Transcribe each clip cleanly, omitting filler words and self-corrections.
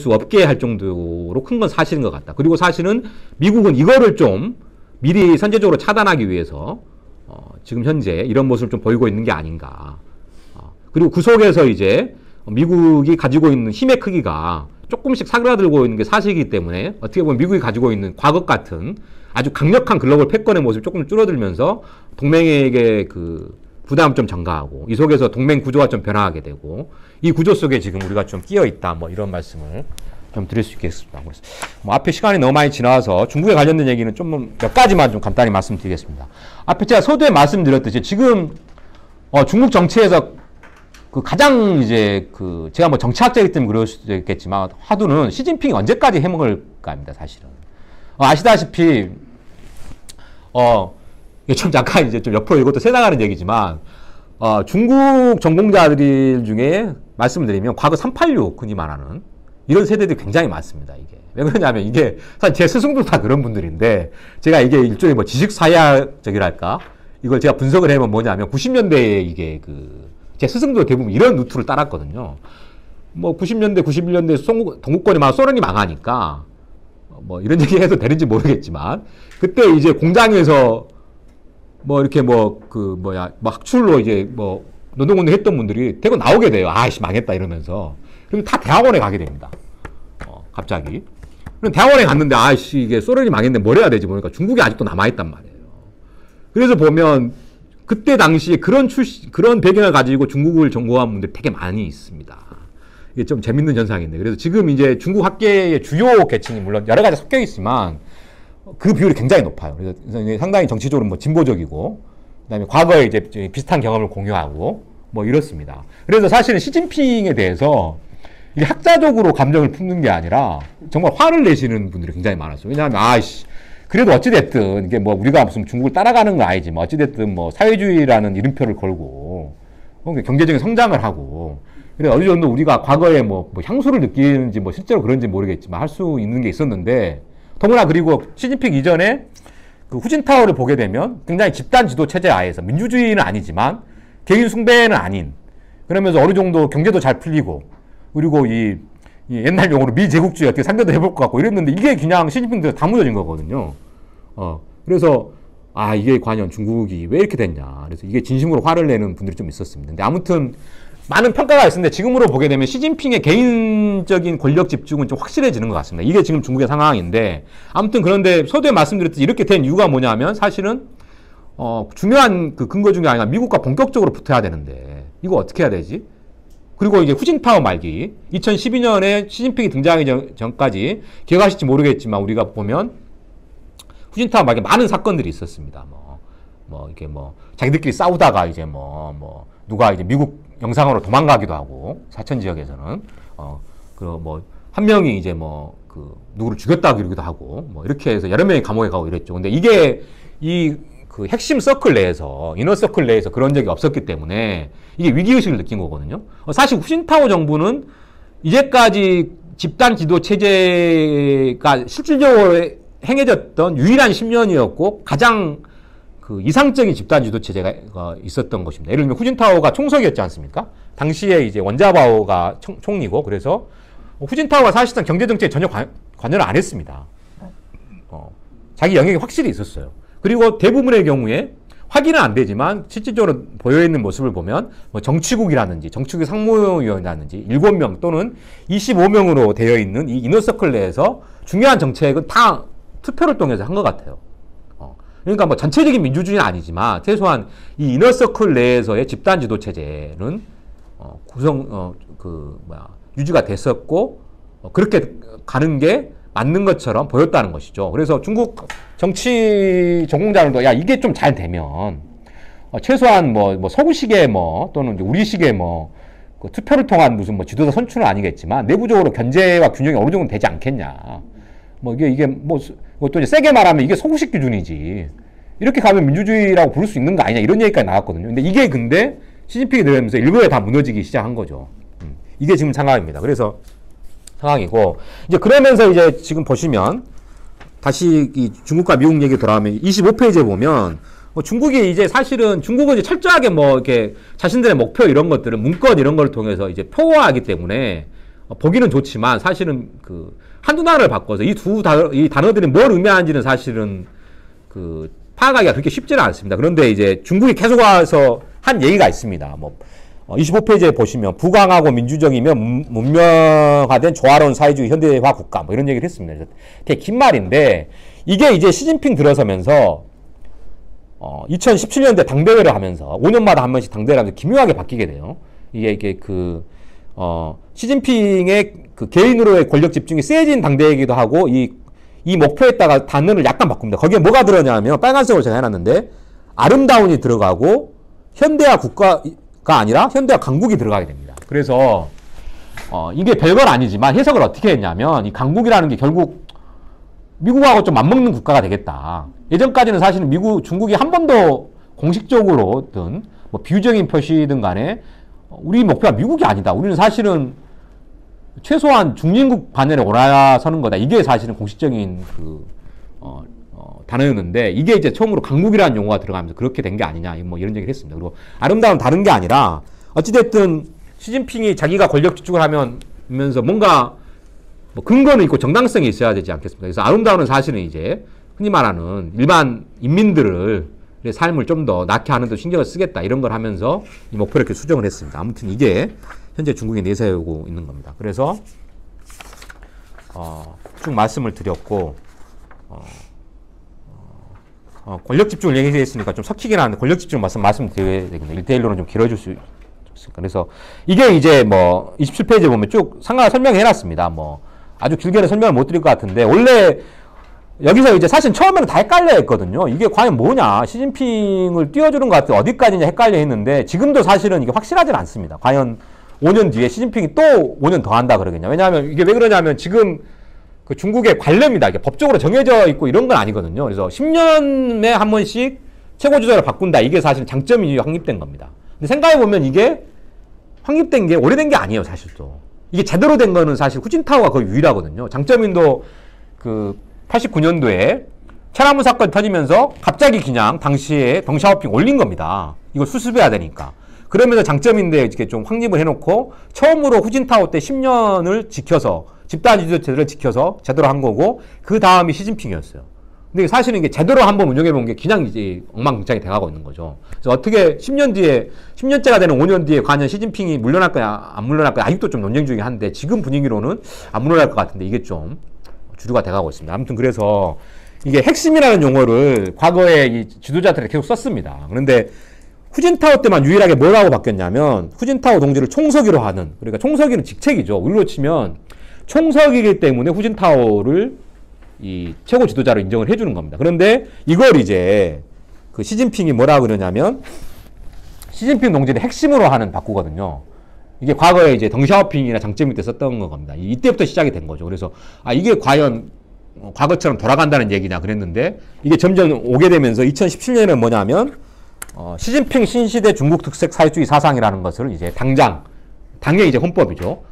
수 없게 할 정도로 큰 건 사실인 것 같다. 그리고 사실은 미국은 이거를 좀 미리 선제적으로 차단하기 위해서 지금 현재 이런 모습을 좀 보이고 있는 게 아닌가. 그리고 그 속에서 이제 미국이 가지고 있는 힘의 크기가 조금씩 사그라들고 있는 게 사실이기 때문에 어떻게 보면 미국이 가지고 있는 과거 같은 아주 강력한 글로벌 패권의 모습이 조금 줄어들면서 동맹에게 그 부담을 좀 전가하고 이 속에서 동맹 구조가 좀 변화하게 되고 이 구조 속에 지금 우리가 좀 끼어 있다. 뭐 이런 말씀을 좀 드릴 수 있겠습니다. 그래서 뭐 앞에 시간이 너무 많이 지나서 중국에 관련된 얘기는 좀 몇 가지만 좀 간단히 말씀드리겠습니다. 앞에 제가 서두에 말씀드렸듯이 지금 중국 정치에서 그 가장 이제 그 제가 뭐 정치학자이기 때문에 그럴 수도 있겠지만 화두는 시진핑이 언제까지 해먹을까입니다. 사실은 아시다시피 이게 좀 잠깐 이제 좀 옆으로 이것도 새나가는 얘기지만 중국 전공자들 중에 말씀을 드리면 과거 386 흔히 말하는 이런 세대들이 굉장히 많습니다. 이게 왜 그러냐면 이게 사실 제 스승도 다 그런 분들인데 제가 이게 일종의 뭐 지식사회학적이랄까 이걸 제가 분석을 해보면 뭐냐면 90년대에 이게 제 스승도 대부분 이런 루트를 따랐거든요. 뭐 90년대, 91년대 동구권이 막 소련이 망하니까 뭐 이런 얘기 해도 되는지 모르겠지만 그때 이제 공장에서 뭐 이렇게 뭐 학출로 이제 뭐 노동운동 했던 분들이 대거 나오게 돼요. 아이씨 망했다 이러면서. 그럼 다 대학원에 가게 됩니다. 갑자기. 그럼 대학원에 갔는데 아이씨 이게 소련이 망했는데 뭘 해야 되지 보니까 중국이 아직도 남아있단 말이에요. 그래서 보면 그때 당시에 그런 배경을 가지고 중국을 전공한 분들이 되게 많이 있습니다. 이게 좀 재밌는 현상인데. 그래서 지금 이제 중국 학계의 주요 계층이 물론 여러 가지 섞여 있지만 그 비율이 굉장히 높아요. 그래서 상당히 정치적으로 뭐 진보적이고, 그 다음에 과거에 이제 비슷한 경험을 공유하고, 뭐 이렇습니다. 그래서 사실은 시진핑에 대해서 이게 학자적으로 감정을 품는 게 아니라 정말 화를 내시는 분들이 굉장히 많았어요. 왜냐하면, 그래도 어찌됐든, 이게 뭐 우리가 무슨 중국을 따라가는 건 아니지, 뭐 어찌됐든 뭐 사회주의라는 이름표를 걸고, 경제적인 성장을 하고, 그래 어느 정도 우리가 과거에 뭐 향수를 느끼는지 뭐 실제로 그런지 모르겠지만 할 수 있는 게 있었는데, 더구나 그리고 시진핑 이전에 그 후진타오를 보게 되면 굉장히 집단 지도 체제 하에서 민주주의는 아니지만 개인 숭배는 아닌, 그러면서 어느 정도 경제도 잘 풀리고, 그리고 이 옛날 용어로 미제국주의 어떻게 상대도 해볼 것 같고 이랬는데 이게 그냥 시진핑한테 다 묻어진 거거든요. 그래서 이게 과연 중국이 왜 이렇게 됐냐. 그래서 이게 진심으로 화를 내는 분들이 좀 있었습니다. 근데 아무튼 많은 평가가 있었는데 지금으로 보게 되면 시진핑의 개인적인 권력 집중은 좀 확실해지는 것 같습니다. 이게 지금 중국의 상황인데, 아무튼 그런데 서두에 말씀드렸듯이 이렇게 된 이유가 뭐냐면 사실은 중요한 그 근거 중에 하나가 미국과 본격적으로 붙어야 되는데 이거 어떻게 해야 되지? 그리고 이제 후진타오 말기 2012년에 시진핑이 등장하기 전까지 기억하실지 모르겠지만 우리가 보면 후진타오 말기 많은 사건들이 있었습니다. 이렇게 자기들끼리 싸우다가 이제 누가 이제 미국 영상으로 도망가기도 하고, 사천 지역에서는, 한 명이 이제 누구를 죽였다고 그러기도 하고, 이렇게 해서 여러 명이 감옥에 가고 이랬죠. 근데 이게 그 핵심 서클 내에서, 이너 서클 내에서 그런 적이 없었기 때문에 이게 위기의식을 느낀 거거든요. 사실 후진타오 정부는 이제까지 집단 지도 체제가 실질적으로 행해졌던 유일한 10년이었고, 가장 그 이상적인 집단 지도 체제가 있었던 것입니다. 예를 들면 후진타오가 총석이었지 않습니까? 당시에 이제 원자바오가 총리고, 그래서 후진타오가 사실상 경제정책에 전혀 관여를 안 했습니다. 자기 영역이 확실히 있었어요. 그리고 대부분의 경우에 확인은 안 되지만 실질적으로 보여있는 모습을 보면 정치국이라든지 정치국 상무위원이라든지 7명 또는 25명으로 되어 있는 이 이너서클 내에서 중요한 정책은 다 투표를 통해서 한 것 같아요. 그러니까 전체적인 민주주의는 아니지만 최소한 이 이너서클 내에서의 집단 지도 체제는 유지가 됐었고 그렇게 가는 게 맞는 것처럼 보였다는 것이죠. 그래서 중국 정치 전공자들도 이게 좀 잘 되면 최소한 서구식의 또는 우리식의 그 투표를 통한 무슨 지도자 선출은 아니겠지만 내부적으로 견제와 균형이 어느 정도 되지 않겠냐. 또 이제 세게 말하면 이게 서구식 기준이지. 이렇게 가면 민주주의라고 부를 수 있는 거 아니냐. 이런 얘기까지 나왔거든요. 근데 시진핑이 들어오면서 일부에 다 무너지기 시작한 거죠. 이게 지금 상황입니다. 그래서 상황이고, 이제 그러면서 이제 지금 보시면 다시 이 중국과 미국 얘기 돌아오면 25페이지에 보면 중국이 이제 사실은 중국은 이제 철저하게 이렇게 자신들의 목표 이런 것들을 문건 이런 걸 통해서 이제 표화하기 때문에 보기는 좋지만 사실은 그 한두 단어를 바꿔서 이 단어들이 뭘 의미하는지는 사실은 그 파악하기가 그렇게 쉽지는 않습니다. 그런데 이제 중국이 계속 와서 한 얘기가 있습니다. 뭐 25페이지에 보시면 부강하고 민주적이며 문명화된 조화로운 사회주의 현대화 국가 뭐 이런 얘기를 했습니다. 되게 긴 말인데 이게 이제 시진핑 들어서면서 2017년대 당대회를 하면서 5년마다 한 번씩 당대회를 하면서 기묘하게 바뀌게 돼요. 이게 시진핑의 그 개인으로의 권력 집중이 세진 당대회이기도 하고 이 목표에다가 단어를 약간 바꿉니다. 거기에 뭐가 들어가냐면 빨간색으로 제가 해놨는데 아름다운이 들어가고 현대화 국가가 아니라 현대화 강국이 들어가게 됩니다. 그래서 이게 별건 아니지만 해석을 어떻게 했냐면 이 강국이라는 게 결국 미국하고 좀 맞먹는 국가가 되겠다. 예전까지는 사실은 중국이 한 번도 공식적으로든 뭐 비유적인 표시든 간에 우리 목표가 미국이 아니다. 우리는 사실은 최소한 중진국 반열에 올라서는 거다. 이게 사실은 공식적인 단어였는데 이게 이제 처음으로 강국이라는 용어가 들어가면서 그렇게 된 게 아니냐 뭐 이런 얘기를 했습니다. 그리고 아름다운 다른 게 아니라 어찌됐든 시진핑이 자기가 권력 집중을 하면서 뭔가 뭐 근거는 있고 정당성이 있어야 되지 않겠습니까? 그래서 아름다운은 사실은 이제 흔히 말하는 일반 인민들의 삶을 좀 더 낫게 하는 데 신경을 쓰겠다 이런 걸 하면서 이 목표를 이렇게 수정을 했습니다. 아무튼 이게 현재 중국이 내세우고 있는 겁니다. 그래서 쭉 말씀을 드렸고 권력 집중을 얘기했으니까 좀 섞이긴 하는데 권력 집중 말씀드려야 되겠네요. 1대1로는 좀 길어질 수 있으니까. 그래서 이게 이제 뭐 27페이지에 보면 쭉 상황을 설명해 놨습니다. 뭐 아주 길게는 설명을 못 드릴 것 같은데 원래 여기서 이제 사실 처음에는 다 헷갈려 했거든요. 이게 과연 뭐냐. 시진핑을 띄워주는 것 같아. 어디까지냐 헷갈려 했는데 지금도 사실은 이게 확실하진 않습니다. 과연 5년 뒤에 시진핑이 또 5년 더 한다 그러겠냐. 왜냐하면 이게 왜 그러냐면 지금 그 중국의 관례입니다. 이게 법적으로 정해져 있고 이런 건 아니거든요. 그래서 10년에 한 번씩 최고주자를 바꾼다. 이게 사실 장점이 확립된 겁니다. 근데 생각해보면 이게 확립된 게 오래된 게 아니에요. 사실 또. 이게 제대로 된 거는 사실 후진타오가 거의 유일하거든요. 장점인도 그 89년도에 천안문 사건이 터지면서 갑자기 그냥 당시에 덩샤오핑 올린 겁니다. 이걸 수습해야 되니까. 그러면서 장점인데 이렇게 좀 확립을 해놓고 처음으로 후진타오 때 10년을 지켜서 집단 지도체제를 지켜서 제대로 한 거고 그 다음이 시진핑이었어요. 근데 사실은 이게 제대로 한번 운영해 본 게 그냥 이제 엉망진창이 돼가고 있는 거죠. 그래서 어떻게 10년 뒤에 10년째가 되는 5년 뒤에 과연 시진핑이 물러날 거냐 안 물러날 거냐 아직도 좀 논쟁 중이긴 한데 지금 분위기로는 안 물러날 것 같은데 이게 좀 주류가 돼가고 있습니다. 아무튼 그래서 이게 핵심이라는 용어를 과거에 이 지도자들이 계속 썼습니다. 그런데 후진타오 때만 유일하게 뭐라고 바뀌었냐면 후진타오 동지를 총서기로 하는, 그러니까 총서기는 직책이죠. 우리로 치면 총서기이기 때문에 후진타오를 이 최고 지도자로 인정을 해주는 겁니다. 그런데 이걸 이제 그 시진핑이 뭐라 그러냐면 시진핑 동지를 핵심으로 하는 바꾸거든요. 이게 과거에 이제 덩샤오핑이나 장점이 때 썼던 겁니다. 이때부터 시작이 된 거죠. 그래서 이게 과연 과거처럼 돌아간다는 얘기냐 그랬는데 이게 점점 오게 되면서 2017년에는 뭐냐면 시진핑 신시대 중국 특색 사회주의 사상이라는 것을 이제 당의 이제 헌법이죠.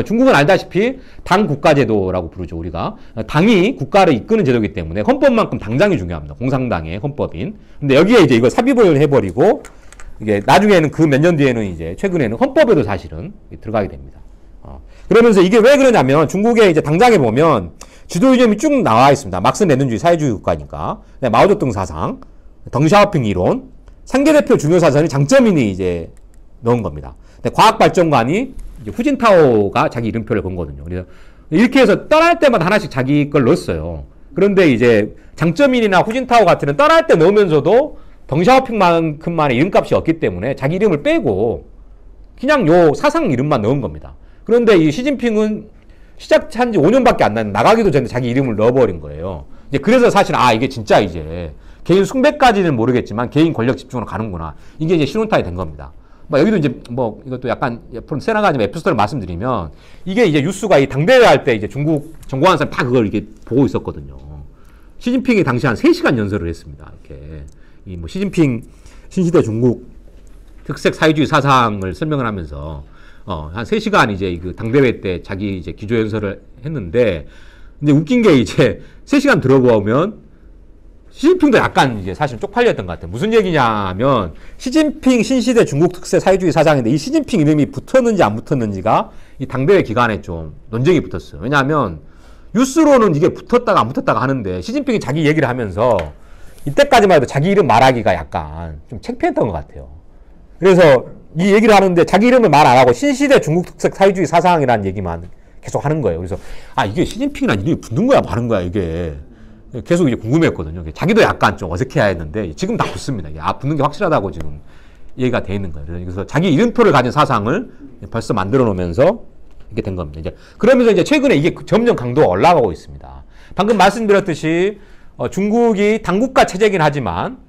중국은 알다시피 당 국가제도라고 부르죠, 우리가. 당이 국가를 이끄는 제도이기 때문에 헌법만큼 당장이 중요합니다. 공산당의 헌법인. 근데 여기에 이제 이거 삽입을 해버리고 이게 나중에는 그 몇 년 뒤에는 이제 최근에는 헌법에도 사실은 들어가게 됩니다. 그러면서 이게 왜 그러냐면 중국의 이제 당장에 보면 지도 이념이 쭉 나와 있습니다. 막스 레닌주의 사회주의 국가니까. 마오쩌둥 사상, 덩샤오핑 이론, 상계대표 중요 사상이 장점인이 이제 넣은 겁니다. 근데 과학발전관이 이제 후진타오가 자기 이름표를 건 거거든요. 그래서 이렇게 해서 떠날 때마다 하나씩 자기 걸 넣었어요. 그런데 이제 장점인이나 후진타오 같은 는 떠날 때 넣으면서도 덩샤오핑만큼만의 이름값이 없기 때문에 자기 이름을 빼고 그냥 요 사상 이름만 넣은 겁니다. 그런데 이 시진핑은 시작한 지 5년밖에 안 났는데 나가기도 전에 자기 이름을 넣어버린 거예요. 이제 그래서 사실 이게 진짜 이제 개인 숭배까지는 모르겠지만 개인 권력 집중으로 가는구나. 이게 이제 신혼타이 된 겁니다. 여기도 이제 이것도 약간 옆으로 세나가지만 에피소드를 말씀드리면 이게 이제 뉴스가 이 당대회 할 때 이제 중국 정보관 사람 다 그걸 이렇게 보고 있었거든요. 시진핑이 당시 한 3시간 연설을 했습니다. 이렇게 이 시진핑 신시대 중국 특색 사회주의 사상을 설명을 하면서 한 3시간 이제 그 당대회 때 자기 이제 기조 연설을 했는데 근데 웃긴 게 이제 3시간 들어보면 시진핑도 약간 이제 사실 쪽팔렸던 것 같아요. 무슨 얘기냐면 시진핑 신시대 중국 특색 사회주의 사상인데 이 시진핑 이름이 붙었는지 안 붙었는지가 이 당대회 기간에 좀 논쟁이 붙었어요. 왜냐하면 뉴스로는 이게 붙었다가 안 붙었다가 하는데 시진핑이 자기 얘기를 하면서 이때까지만 해도 자기 이름 말하기가 약간 좀 창피했던 것 같아요. 그래서 이 얘기를 하는데 자기 이름을 말 안 하고 신시대 중국 특색 사회주의 사상이라는 얘기만 계속 하는 거예요. 그래서 이게 시진핑이란 이름이 붙는 거야 마는 거야 이게 계속 이제 궁금했거든요. 자기도 약간 좀 어색해야 했는데 지금 다 붙습니다. 이게 붙는 게 확실하다고 지금 얘기가 돼 있는 거예요. 그래서 자기 이름표를 가진 사상을 벌써 만들어 놓으면서 이렇게 된 겁니다. 이제 그러면서 이제 최근에 이게 점점 강도가 올라가고 있습니다. 방금 말씀드렸듯이 중국이 당국가 체제긴 하지만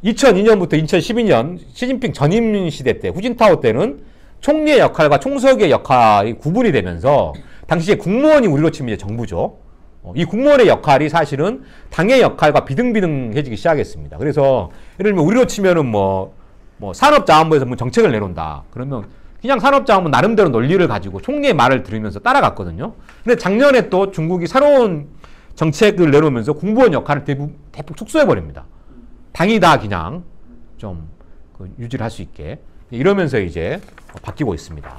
2002년부터 2012년 시진핑 전임 시대 때 후진타오 때는 총리의 역할과 총석의 역할이 구분이 되면서 당시에 국무원이 우리로 치면 이제 정부죠. 이 국무원의 역할이 사실은 당의 역할과 비등비등해지기 시작했습니다. 그래서 예를 들면 우리로 치면은 뭐 산업자원부에서 뭐 정책을 내놓는다. 그러면 그냥 산업자원부 나름대로 논리를 가지고 총리의 말을 들으면서 따라갔거든요. 근데 작년에 또 중국이 새로운 정책을 내놓으면서 국무원 역할을 대폭 축소해버립니다. 당이 다 그냥 좀 유지를 할 수 있게 이러면서 이제 바뀌고 있습니다.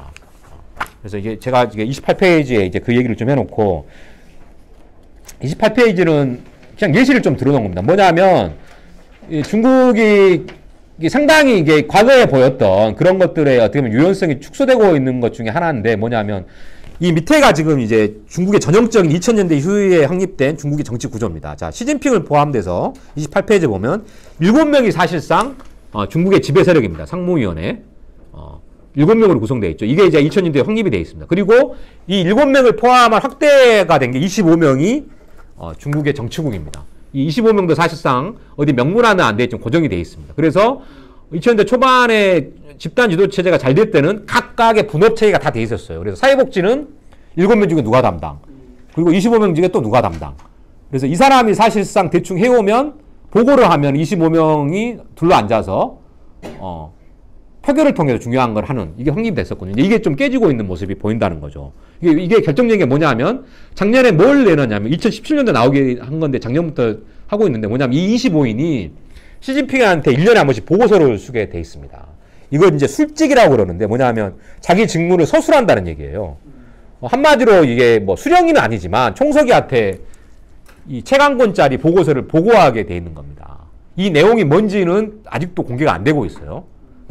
그래서 이게 제가 이게 28페이지에 이제 그 얘기를 좀 해놓고 28페이지는 그냥 예시를 좀 들어놓은 겁니다. 뭐냐면 중국이 상당히 이게 과거에 보였던 그런 것들의 어떻게 보면 유연성이 축소되고 있는 것 중에 하나인데 뭐냐면 이 밑에가 지금 이제 중국의 전형적인 2000년대 이후에 확립된 중국의 정치 구조입니다. 자, 시진핑을 포함돼서 28페이지 보면 7명이 사실상 중국의 지배 세력입니다. 상무위원회. 7명으로 구성되어 있죠. 이게 이제 2000년대에 확립이 되어 있습니다. 그리고 이 7명을 포함한 확대가 된 게 25명이 중국의 정치국입니다. 이 25명도 사실상 어디 명문화는 안 돼 있지만 고정이 되어 있습니다. 그래서 2000년대 초반에 집단 지도 체제가 잘 될 때는 각각의 분업 체계가 다 돼 있었어요. 그래서 사회복지는 7명 중에 누가 담당, 그리고 25명 중에 또 누가 담당. 그래서 이 사람이 사실상 대충 해오면 보고를 하면 25명이 둘러앉아서 표결을 통해서 중요한 걸 하는 이게 확립이 됐었거든요. 이게 좀 깨지고 있는 모습이 보인다는 거죠. 이게 결정적인 게 뭐냐면 작년에 뭘 내놨냐면 2017년도에 나오게 한 건데 작년부터 하고 있는데 뭐냐면 이 25인이 시진핑한테 1년에 한 번씩 보고서를 쓰게 돼 있습니다. 이걸 이제 술직이라고 그러는데 뭐냐면 자기 직무를 서술한다는 얘기예요. 한마디로 이게 뭐 수령이는 아니지만 총서기한테 이 채광권짜리 보고서를 보고하게 돼 있는 겁니다. 이 내용이 뭔지는 아직도 공개가 안 되고 있어요.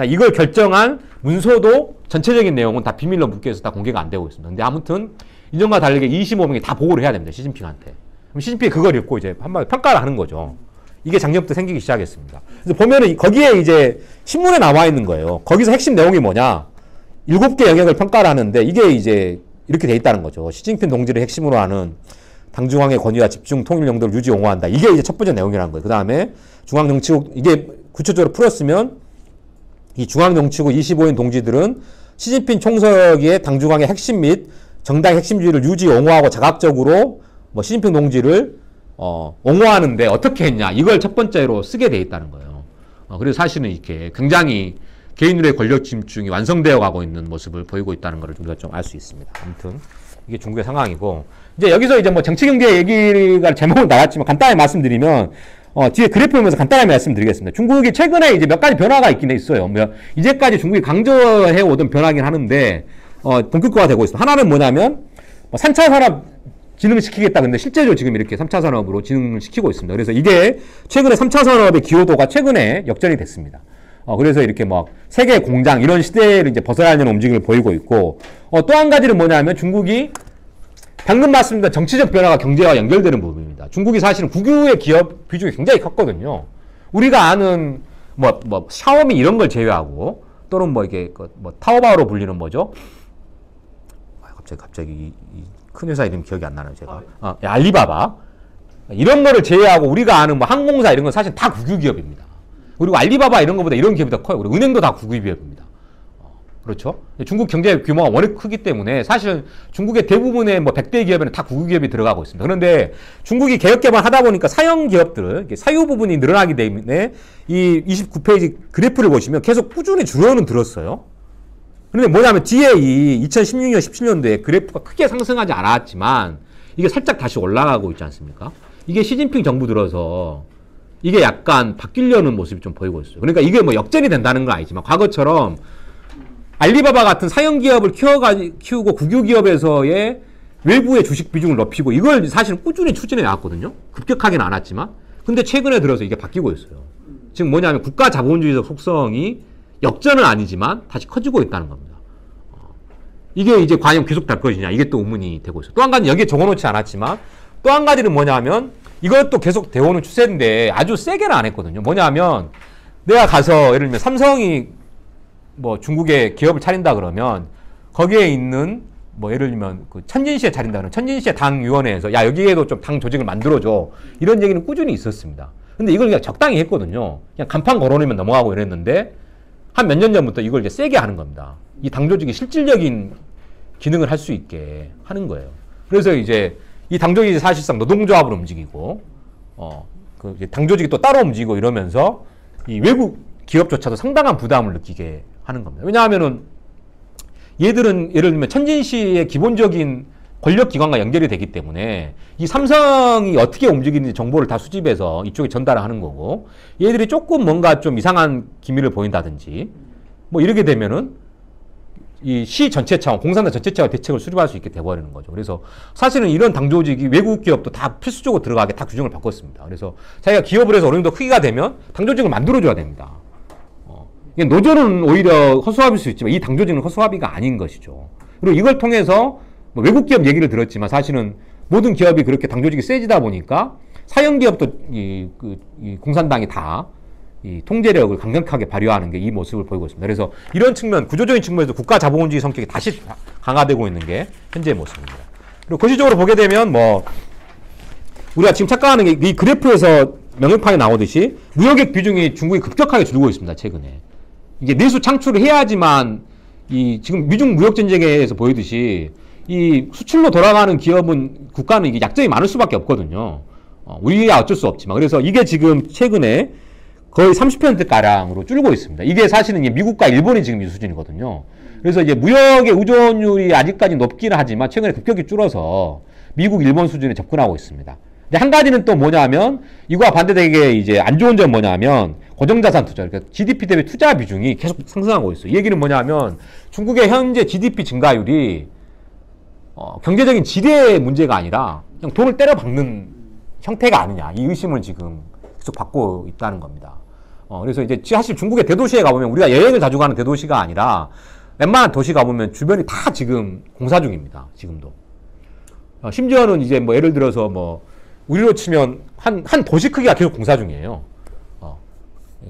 이걸 결정한 문서도 전체적인 내용은 다 비밀로 묶여서 다 공개가 안 되고 있습니다. 근데 아무튼 이전과 다르게 25명이 다 보고를 해야 됩니다. 시진핑한테. 그럼 시진핑이 그걸 읽고 이제 한마디 평가를 하는 거죠. 이게 작년부터 생기기 시작했습니다. 그래서 보면은 거기에 이제 신문에 나와 있는 거예요. 거기서 핵심 내용이 뭐냐? 7개 영역을 평가를 하는데 이게 이제 이렇게 돼 있다는 거죠. 시진핑 동지를 핵심으로 하는 당중앙의 권위와 집중 통일 영도를 유지 옹호한다. 이게 이제 첫 번째 내용이라는 거예요. 그 다음에 중앙정치국 이게 구체적으로 풀었으면 이 중앙정치국 25인 동지들은 시진핑 총서기의 당중앙의 핵심 및 정당의 핵심주의를 유지 옹호하고 자각적으로 뭐 시진핑 동지를 옹호하는데 어떻게 했냐 이걸 첫 번째로 쓰게 돼 있다는 거예요. 그래서 사실은 이렇게 굉장히 개인들의 권력 집중이 완성되어 가고 있는 모습을 보이고 있다는 것을 우리가 좀 알 수 있습니다. 아무튼 이게 중국의 상황이고 이제 여기서 이제 뭐 정치 경제 얘기가 제목은 나왔지만 간단히 말씀드리면 뒤에 그래프 보면서 간단하게 말씀드리겠습니다. 중국이 최근에 이제 몇 가지 변화가 있긴 있어요. 이제까지 중국이 강조해 오던 변화긴 하는데 본격화가 되고 있습니다. 하나는 뭐냐면 3차 산업 진흥시키겠다. 근데 실제로 지금 이렇게 3차 산업으로 진흥을 시키고 있습니다. 그래서 이게 최근에 3차 산업의 기여도가 최근에 역전이 됐습니다. 그래서 이렇게 막 세계 공장 이런 시대를 이제 벗어나려는 움직임을 보이고 있고 또 한 가지는 뭐냐면 중국이 방금 말씀드린 정치적 변화가 경제와 연결되는 부분입니다. 중국이 사실은 국유의 기업 비중이 굉장히 컸거든요. 우리가 아는 샤오미 이런 걸 제외하고 또는 이게 타오바오로 불리는 뭐죠? 갑자기 큰 회사 이름 기억이 안 나네요, 제가. 알리바바. 이런 거를 제외하고 우리가 아는 항공사 이런 건 사실 다 국유 기업입니다. 그리고 알리바바 이런 것보다 이런 기업이 더 커요. 그리고 은행도 다 국유 기업입니다. 그렇죠? 중국 경제 규모가 워낙 크기 때문에 사실 중국의 대부분의 100대 기업에는 다 국유 기업이 들어가고 있습니다. 그런데 중국이 개혁 개발 하다 보니까 사형 기업들, 사유 부분이 늘어나기 때문에 이 29페이지 그래프를 보시면 계속 꾸준히 줄어는 들었어요. 그런데 뭐냐면 뒤에 이 2016년, 17년도에 그래프가 크게 상승하지 않았지만 이게 살짝 다시 올라가고 있지 않습니까? 이게 시진핑 정부 들어서 이게 약간 바뀌려는 모습이 좀 보이고 있어요. 그러니까 이게 역전이 된다는 건 아니지만 과거처럼 알리바바 같은 사형 기업을 키우고 국유 기업에서의 외부의 주식 비중을 높이고 이걸 사실은 꾸준히 추진해 왔거든요. 급격하게는 않았지만. 근데 최근에 들어서 이게 바뀌고 있어요. 지금 뭐냐면 국가 자본주의적 속성이 역전은 아니지만 다시 커지고 있다는 겁니다. 이게 이제 과연 계속될 것이냐 이게 또 의문이 되고 있어요. 또 한 가지 여기에 적어놓지 않았지만 또 한 가지는 뭐냐면 이것도 계속 되어오는 추세인데 아주 세게는 안 했거든요. 뭐냐면 내가 가서 예를 들면 삼성이 뭐 중국에 기업을 차린다 그러면 거기에 있는 뭐 예를 들면 그 천진시에 차린다 그러면 천진시의 당위원회에서 야 여기에도 좀 당 조직을 만들어줘 이런 얘기는 꾸준히 있었습니다. 근데 이걸 그냥 적당히 했거든요. 그냥 간판 걸어놓으면 넘어가고 이랬는데 한 몇 년 전부터 이걸 이제 세게 하는 겁니다. 이 당 조직이 실질적인 기능을 할 수 있게 하는 거예요. 그래서 이제 이 당 조직이 사실상 노동조합으로 움직이고 그 당 조직이 또 따로 움직이고 이러면서 이 외국 기업조차도 상당한 부담을 느끼게 하는 겁니다. 왜냐하면은 얘들은 예를 들면 천진시의 기본적인 권력기관과 연결이 되기 때문에 이 삼성이 어떻게 움직이는지 정보를 다 수집해서 이쪽에 전달을 하는 거고 얘들이 조금 뭔가 좀 이상한 기밀을 보인다든지 뭐 이렇게 되면은 이 시 전체 차원, 공산당 전체 차원 대책을 수립할 수 있게 돼버리는 거죠. 그래서 사실은 이런 당 조직이 외국 기업도 다 필수적으로 들어가게 다 규정을 바꿨습니다. 그래서 자기가 기업을 해서 어느 정도 크기가 되면 당 조직을 만들어줘야 됩니다. 노조는 오히려 허수아비일 수 있지만 이 당 조직은 허수아비가 아닌 것이죠. 그리고 이걸 통해서 뭐 외국 기업 얘기를 들었지만 사실은 모든 기업이 그렇게 당 조직이 세지다 보니까 사형 기업도 이 공산당이 다 이 통제력을 강력하게 발휘하는 게 이 모습을 보이고 있습니다. 그래서 이런 측면, 구조적인 측면에서 국가 자본주의 성격이 다시 강화되고 있는 게 현재의 모습입니다. 그리고 거시적으로 보게 되면 뭐 우리가 지금 착각하는 게 이 그래프에서 명백하게 나오듯이 무역액 비중이 중국이 급격하게 줄고 있습니다. 최근에. 이게 내수 창출을 해야지만 이 지금 미중 무역 전쟁에서 보이듯이 이 수출로 돌아가는 기업은 국가는 이게 약점이 많을 수밖에 없거든요. 우리야 어쩔 수 없지만 그래서 이게 지금 최근에 거의 30%가량으로 줄고 있습니다. 이게 사실은 미국과 일본이 지금 이 수준이거든요. 그래서 이제 무역의 의존율이 아직까지 높기는 하지만 최근에 급격히 줄어서 미국, 일본 수준에 접근하고 있습니다. 근데 한 가지는 또 뭐냐면 이거와 반대되게 이제 안 좋은 점은 뭐냐면 고정자산 투자, 그러니까 GDP 대비 투자 비중이 계속 상승하고 있어요. 이 얘기는 뭐냐면 중국의 현재 GDP 증가율이 경제적인 지대의 문제가 아니라 그냥 돈을 때려박는 형태가 아니냐 이 의심을 지금 계속 받고 있다는 겁니다. 그래서 이제 사실 중국의 대도시에 가보면 우리가 여행을 자주 가는 대도시가 아니라 웬만한 도시 가보면 주변이 다 지금 공사 중입니다. 지금도. 심지어는 이제 뭐 예를 들어서 뭐 우리로 치면 한 도시 크기가 계속 공사 중이에요.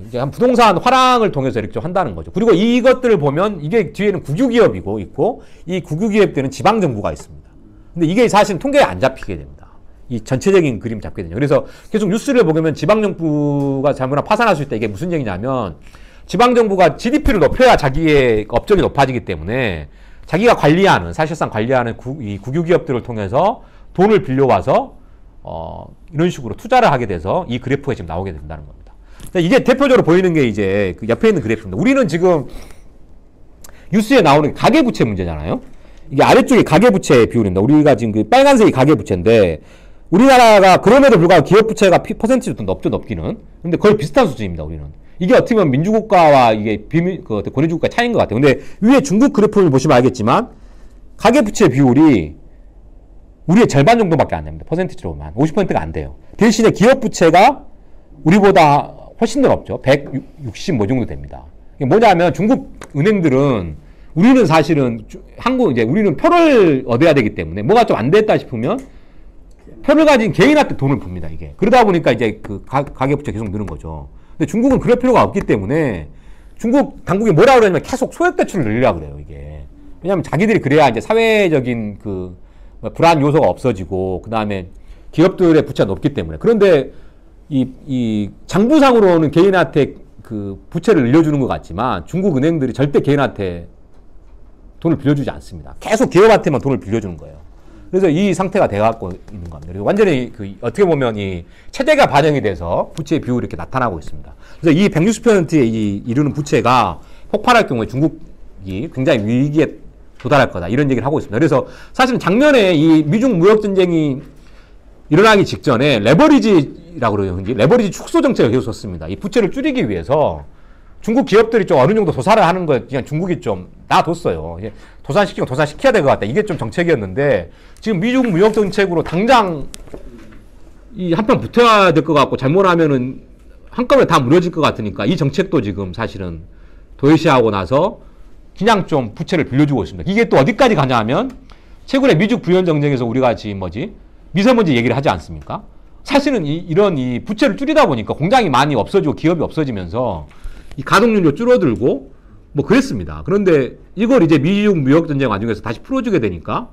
이제 한 부동산 화랑을 통해서 이렇게 좀 한다는 거죠. 그리고 이것들을 보면 이게 뒤에는 국유기업이고 있고 이 국유기업들은 지방정부가 있습니다. 근데 이게 사실 통계에 안 잡히게 됩니다. 이 전체적인 그림 잡게 되죠. 그래서 계속 뉴스를 보면 지방정부가 잘못하면 파산할 수 있다. 이게 무슨 얘기냐면 지방정부가 GDP를 높여야 자기의 업적이 높아지기 때문에 자기가 관리하는 사실상 관리하는 이 국유기업들을 통해서 돈을 빌려와서 이런 식으로 투자를 하게 돼서 이 그래프가 지금 나오게 된다는 겁니다. 이게 대표적으로 보이는 게 이제 그 옆에 있는 그래프입니다. 우리는 지금 뉴스에 나오는 가계부채 문제잖아요. 이게 아래쪽이 가계부채 비율입니다. 우리가 지금 그 빨간색이 가계부채인데 우리나라가 그럼에도 불구하고 기업부채가 퍼센티지도 좀 높죠, 높기는. 근데 거의 비슷한 수준입니다, 우리는. 이게 어떻게 보면 민주국가와 이게 권위주국가의 차이인 것 같아요. 근데 위에 중국 그래프를 보시면 알겠지만 가계부채 비율이 우리의 절반 정도밖에 안 됩니다. 퍼센티지로 보면 50%가 안 돼요. 대신에 기업부채가 우리보다 훨씬 더 높죠. 160 뭐 정도 됩니다. 이게 뭐냐면 중국 은행들은 우리는 사실은 우리는 표를 얻어야 되기 때문에 뭐가 좀 안 됐다 싶으면 표를 가진 개인한테 돈을 봅니다, 이게. 그러다 보니까 이제 그 가계부채 계속 느는 거죠. 근데 중국은 그럴 필요가 없기 때문에 중국 당국이 뭐라 그러냐면 계속 소액대출을 늘리려고 그래요, 이게. 왜냐면 자기들이 그래야 이제 사회적인 그 불안 요소가 없어지고, 그 다음에 기업들의 부채가 높기 때문에. 그런데 이 장부상으로는 개인한테 그 부채를 늘려주는 것 같지만 중국 은행들이 절대 개인한테 돈을 빌려주지 않습니다. 계속 기업한테만 돈을 빌려주는 거예요. 그래서 이 상태가 돼갖고 있는 겁니다. 그래서 완전히 어떻게 보면 이 체대가 반영이 돼서 부채의 비율이 이렇게 나타나고 있습니다. 그래서 이 160%에 이르는 부채가 폭발할 경우에 중국이 굉장히 위기에 도달할 거다. 이런 얘기를 하고 있습니다. 그래서 사실은 작년에 이 미중 무역 전쟁이 일어나기 직전에 레버리지라고 그러는지 레버리지 축소 정책을 계속 썼습니다. 이 부채를 줄이기 위해서 중국 기업들이 좀 어느 정도 도산을 하는 거 그냥 중국이 좀 놔뒀어요. 도산시키고 도산시켜야 될 것 같다. 이게 좀 정책이었는데 지금 미중 무역 정책으로 당장 이 한판 붙어야 될 것 같고 잘못하면은 한꺼번에 다 무너질 것 같으니까 이 정책도 지금 사실은 도외시하고 나서 그냥 좀 부채를 빌려주고 있습니다. 이게 또 어디까지 가냐 하면 최근에 미중 부연 정쟁에서 우리가 지금 미세먼지 얘기를 하지 않습니까? 사실은 이런 부채를 줄이다 보니까 공장이 많이 없어지고 기업이 없어지면서 이 가동률도 줄어들고 뭐 그랬습니다. 그런데 이걸 이제 미중 무역 전쟁 와중에서 다시 풀어주게 되니까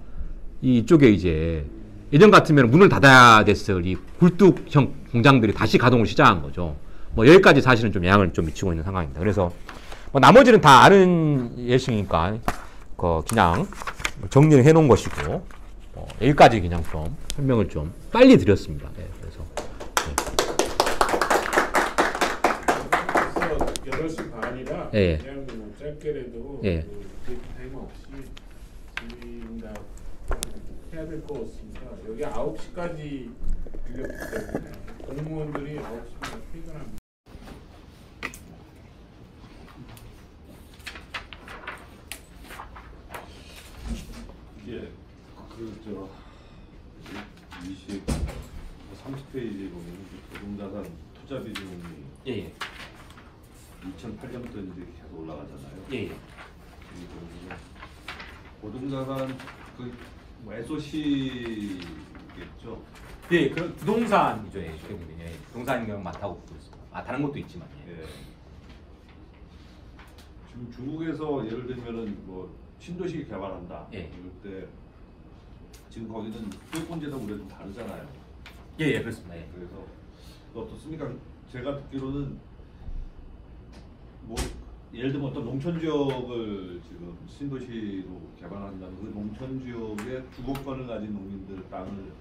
이쪽에 이제 예전 같으면 문을 닫아야 됐을 이 굴뚝형 공장들이 다시 가동을 시작한 거죠. 뭐 여기까지 사실은 좀 영향을 좀 미치고 있는 상황입니다. 그래서 뭐 나머지는 다 아는 예시니까 그냥 정리를 해놓은 것이고 여기까지 그냥 좀 설명을 좀 빨리 드렸습니다. 네, 그래서 8시 반이라 예. 그냥 뭐 짧게라도 예. 그 타임 없이 진행다 해야 될 것 같습니다. 여기 9시까지 빌렸기 때문에 공무원들이 9시마다 퇴근합니다. 이게 30페이지에 보면 고금자산 투자 비중이 예. 2008년부터 이제 계속 올라가잖아요. 예. 고금자산 뭐 SOC겠죠. 예, 그런 부동산이죠. 예, 부동산 경영 맡아고 있습니다. 다른 것도 있지만. 예. 지금 중국에서 예를 들면은 뭐 신도시 개발한다. 예. 이럴 때 지금 거기는 소유권제도 우리가 좀 다르잖아요. 예, 그렇습니다. 예. 그래서 어떻습니까? 제가 듣기로는 뭐 예를 들면 어떤 농촌 지역을 지금 신도시로 개발한다면 그 농촌 지역의 주거권을 가진 농민들 땅을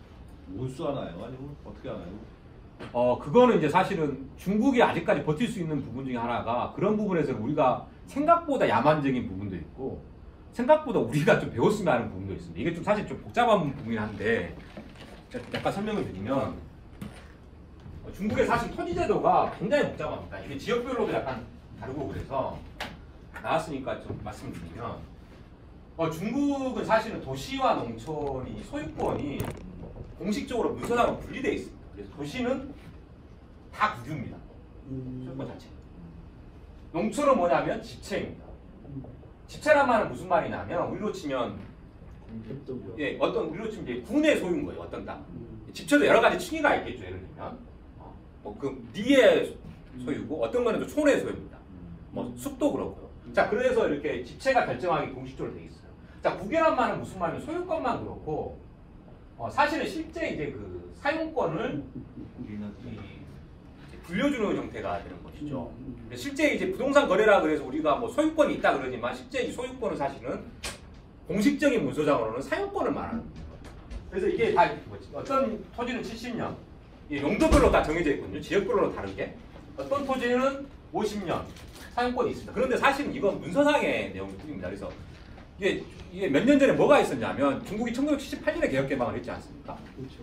몰수하나요? 아니면 어떻게 하나요? 그거는 이제 사실은 중국이 아직까지 버틸 수 있는 부분 중에 하나가 그런 부분에서 우리가 생각보다 야만적인 부분도 있고 생각보다 우리가 좀 배웠으면 하는 부분도 있습니다. 이게 좀 사실 좀 복잡한 부분이긴 한데 약간 설명을 드리면 중국의 사실 토지 제도가 굉장히 복잡합니다. 이게 지역별로도 약간 다르고 그래서 나왔으니까 좀 말씀드리면 중국은 사실은 도시와 농촌이 소유권이 공식적으로 문서상으로 분리되어 있습니다. 그래서 도시는 다 국유입니다. 소유권 자체. 농촌은 뭐냐면 집체입니다. 집체란 말은 무슨 말이냐면 우리로 치면 우리로 치면 이제 군의 소유인 거예요. 어떤 땅. 집체도 여러 가지 층위가 있겠죠. 예를 들면 리의 소유고 어떤 거는 또 촌의 소유입니다. 뭐 숲도 그렇고요. 자, 그래서 이렇게 집체가 결정하기 공식적으로 되어 있어요. 자, 국유란 말은 무슨 말이냐면 소유권만 그렇고 사실은 실제 이제 그 사용권을 불려주는 형태가 되는 것이죠. 실제 이제 부동산 거래라 그래서 우리가 뭐 소유권이 있다 그러지만 실제 이 소유권은 사실은 공식적인 문서상으로는 사용권을 말하는 겁니다. 그래서 이게 다 어떤 토지는 70년, 용도별로 다 정해져 있거든요. 지역별로 다르게. 어떤 토지는 50년 사용권이 있습니다. 그런데 사실은 이건 문서상의 내용일 뿐입니다. 그래서 이게 몇 년 전에 뭐가 있었냐면 중국이 1978년에 개혁 개방을 했지 않습니까? 그렇죠.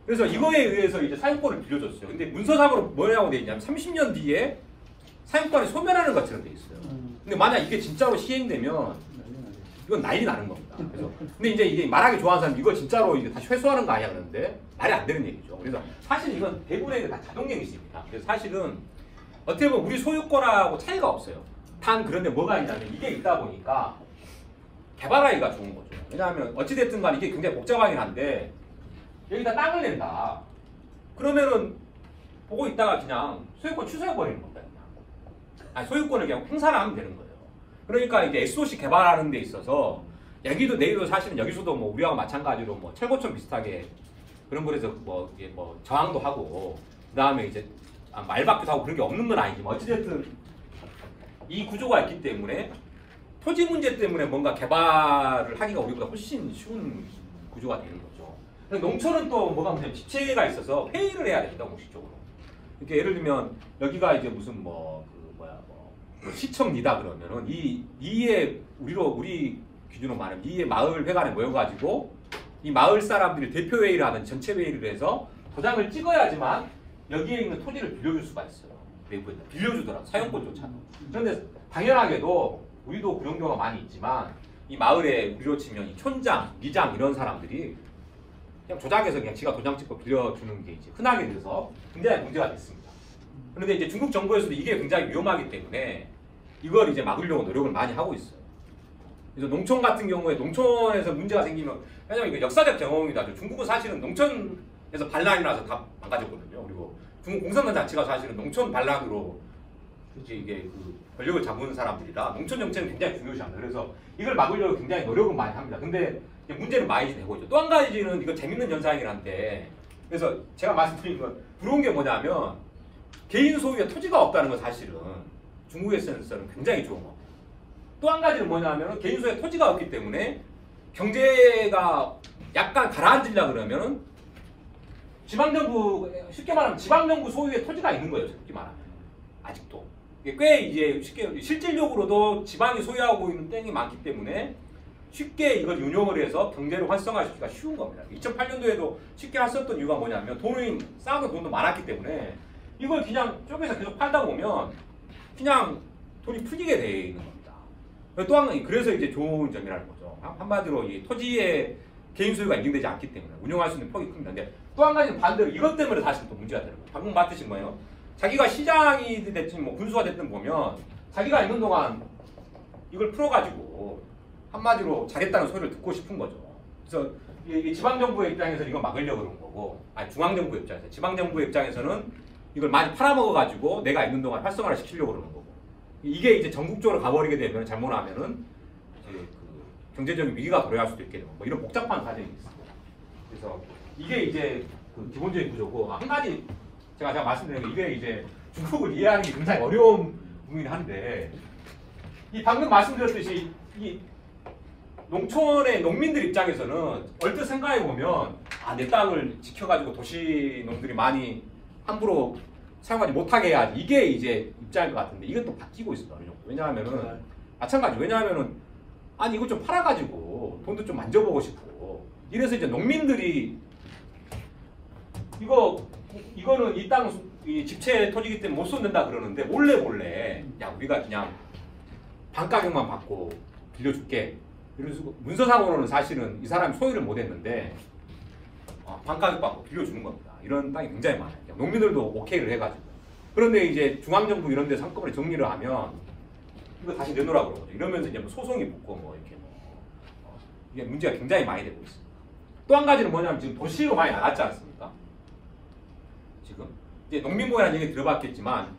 그래서 이거에 의해서 이제 사용권을 빌려줬어요. 근데 문서상으로 뭐라고 돼 있냐면 30년 뒤에 사용권이 소멸하는 것처럼 돼 있어요. 근데 만약 이게 진짜로 시행되면 이건 난리 나는 겁니다. 그래서 근데 이제 말하기 좋아하는 사람 이거 진짜로 이제 다시 회수하는 거 아니야 그러는데 말이 안 되는 얘기죠. 그래서 사실 이건 대부분의 다 자동갱이 있습니다. 그래서 사실은 어떻게 보면 우리 소유권하고 차이가 없어요. 단 그런데 뭐가 있냐면 이게 있다 보니까 개발하기가 좋은 거죠. 왜냐하면 어찌됐든 간에 이게 굉장히 복잡하긴 한데 여기다 땅을 낸다. 그러면은 보고 있다가 그냥 소유권 취소해버리는 겁니다. 그냥. 소유권을 그냥 행사를 하면 되는 거예요. 그러니까 이제 SOC 개발하는 데 있어서 여기도 내일도 사실은 여기서도 뭐 우리하고 마찬가지로 뭐 철거촌 비슷하게 그런 거에서 뭐 저항도 하고 그 다음에 이제 말밖에 하고 그런 게 없는 건 아니지만 어찌됐든 이 구조가 있기 때문에 토지 문제 때문에 뭔가 개발을 하기가 우리보다 훨씬 쉬운 구조가 되는 거죠. 농촌은 또 뭐가 문제냐면 집체가 있어서 회의를 해야 됩니다. 공식적으로. 이렇게 예를 들면 여기가 이제 무슨 시청리다 그러면은 이에 우리 기준으로 말하면 이에 마을 회관에 모여가지고 이 마을 사람들이 대표 회의를 하는 전체 회의를 해서 도장을 찍어야지만 여기에 있는 토지를 빌려줄 수가 있어요. 외부에다 빌려주더라고 사용권조차도. 그런데 당연하게도 우리도 그런 경우가 많이 있지만 이 마을에 우리로 치면 이 촌장, 리장 이런 사람들이 그냥 조작해서 그냥 지가 도장 찍고 빌려주는 게 이제 흔하게 돼서 굉장히 문제가 됐습니다. 그런데 이제 중국 정부에서도 이게 굉장히 위험하기 때문에 이걸 이제 막으려고 노력을 많이 하고 있어요. 그래서 농촌 같은 경우에 농촌에서 문제가 생기면 왜냐면 이거 역사적 경험이다. 중국은 사실은 농촌에서 반란이 나서 다 망가졌거든요. 그리고 중국 공산당 자체가 사실은 농촌 반란으로 이게 그 권력을 잡은 사람들이라 농촌 정책은 굉장히 중요시합니다. 그래서 이걸 막으려고 굉장히 노력은 많이 합니다. 근데 문제는 많이 되고 있죠. 또 한 가지는 이거 재밌는 현상이긴 한데 그래서 제가 말씀드린 건 부러운 게 뭐냐면 개인 소유의 토지가 없다는 건 사실은 중국에서는 굉장히 좋은 겁니다. 또 한 가지는 뭐냐면 개인 소유의 토지가 없기 때문에 경제가 약간 가라앉으려 그러면 지방정부 쉽게 말하면 지방정부 소유의 토지가 있는 거예요. 쉽게 말하면 아직도 꽤 이제 쉽게 실질적으로도 지방이 소유하고 있는 땅이 많기 때문에 쉽게 이걸 운용을 해서 경제를 활성화시키기가 쉬운 겁니다. 2008년도에도 쉽게 했었던 이유가 뭐냐면 돈이 쌓아둔 돈도 많았기 때문에 이걸 그냥 쪼개서 계속 팔다 보면 그냥 돈이 풀리게 돼 있는 겁니다. 또 한 가지 그래서 이제 좋은 점이라는 거죠. 한마디로 이 토지의 개인 소유가 인정되지 않기 때문에 운용할 수 있는 폭이 큽니다. 근데 또 한 가지는 반대로 이것 때문에 사실 또 문제가 되는 거예요. 방금 맡으신 거예요. 자기가 시장이 됐든 뭐 군수가 됐든 보면 자기가 있는 동안 이걸 풀어가지고 한마디로 잘했다는 소리를 듣고 싶은 거죠. 그래서 이 지방정부의 입장에서 이걸 막으려고 그런 거고, 아니 중앙정부 입장에서 지방정부 입장에서는 이걸 많이 팔아먹어가지고 내가 있는 동안 활성화를 시키려고 그러는 거고, 이게 이제 전국적으로 가버리게 되면 잘못하면은 이제 그 경제적인 위기가 도래할 수도 있게 되고 뭐 이런 복잡한 과정이 있습니다. 그래서 이게 이제 그 기본적인 구조고, 한 가지 제가 말씀드린 게 이게 이제 중국을 이해하는 게 굉장히 어려운 부분이긴 한데, 이 방금 말씀드렸듯이 이 농촌의 농민들 입장에서는 얼핏 생각해 보면 내 땅을 지켜가지고 도시 놈들이 많이 함부로 사용하지 못하게 해야지, 이게 이제 입장일 것 같은데 이건 또 바뀌고 있어요. 왜냐하면은 마찬가지. 왜냐하면은 아니 이거 좀 팔아가지고 돈도 좀 만져보고 싶고, 이래서 이제 농민들이 이거는 이 땅 이 집체 토지기 때문에 못 쏟는다 그러는데 몰래 야 우리가 그냥 반가격만 받고 빌려줄게. 이래서 문서상으로는 사실은 이 사람이 소유를 못했는데 반가격 받고 빌려주는 겁니다. 이런 땅이 굉장히 많아요. 농민들도 오케이를 해가지고. 그런데 이제 중앙정부 이런 데서 한꺼번에 정리를 하면 이거 다시 내놓으라고 그러거든요. 이러면서 이제 뭐 소송이 붙고 뭐 이렇게 이게 문제가 굉장히 많이 되고 있습니다. 또 한 가지는 뭐냐면 지금 도시로 많이 나갔지 않습니까? 지금 이제 농민공이라는 얘기 들어봤겠지만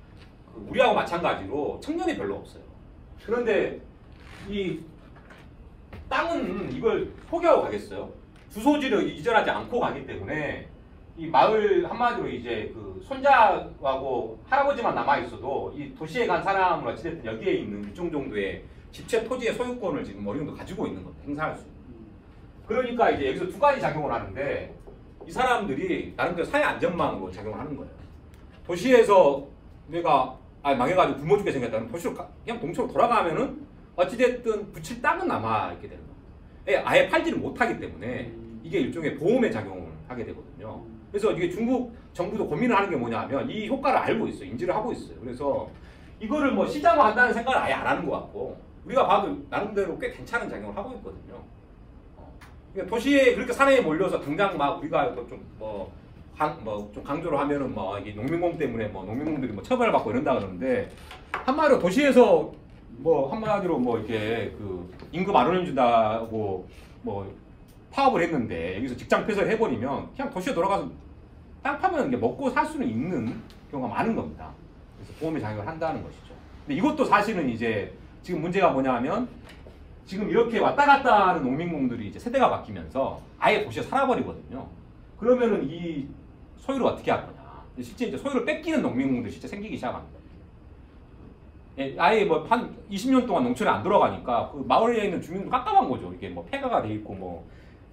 우리하고 마찬가지로 청년이 별로 없어요. 그런데 이 땅은 이걸 포기하고 가겠어요. 주소지를 이전하지 않고 가기 때문에 이 마을 한마디로 이제 그 손자하고 할아버지만 남아 있어도 이 도시에 간 사람은 어찌됐든 여기에 있는 일정 정도의 집체 토지의 소유권을 지금 어느 정도 가지고 있는 겁니다. 행사할 수 있는. 그러니까 이제 여기서 두 가지 작용을 하는데, 이 사람들이 나름대로 사회 안전망으로 작용을 하는 거예요. 도시에서 내가 망해가지고 굶어 죽게 생겼다는, 도시로 그냥 동촌으로 돌아가면은 어찌됐든 붙일 땅은 남아 있게 되는 거예요. 아예 팔지를 못하기 때문에 이게 일종의 보험의 작용을 하게 되거든요. 그래서 이게 중국 정부도 고민을 하는 게 뭐냐면 이 효과를 알고 있어요. 인지를 하고 있어요. 그래서 이거를 뭐 시장화한다는 생각을 아예 안 하는 것 같고, 우리가 봐도 나름대로 꽤 괜찮은 작용을 하고 있거든요. 그러니까 도시에 그렇게 사내에 몰려서 당장 막 우리가 좀 강조를 하면은 뭐 이게 농민공 때문에 뭐 농민공들이 뭐 처벌받고 이런다 그러는데, 한마디로 도시에서 뭐 한마디로 뭐 이렇게 그 임금 안 올려준다고 뭐 파업을 했는데 여기서 직장 폐쇄를 해버리면 그냥 도시에 돌아가서 땅 파면 이제 먹고 살 수는 있는 경우가 많은 겁니다. 그래서 보험의 작용을 한다는 것이죠. 근데 이것도 사실은 이제 지금 문제가 뭐냐면, 지금 이렇게 왔다 갔다 하는 농민공들이 이제 세대가 바뀌면서 아예 도시에 살아버리거든요. 그러면은 이 소유를 어떻게 할 거냐. 실제 이제 소유를 뺏기는 농민공들이 진짜 생기기 시작합니다. 아예 뭐 한 20년 동안 농촌에 안 들어가니까 그 마을에 있는 주민들 깝깝한 거죠. 이게 뭐 폐가가 돼 있고 뭐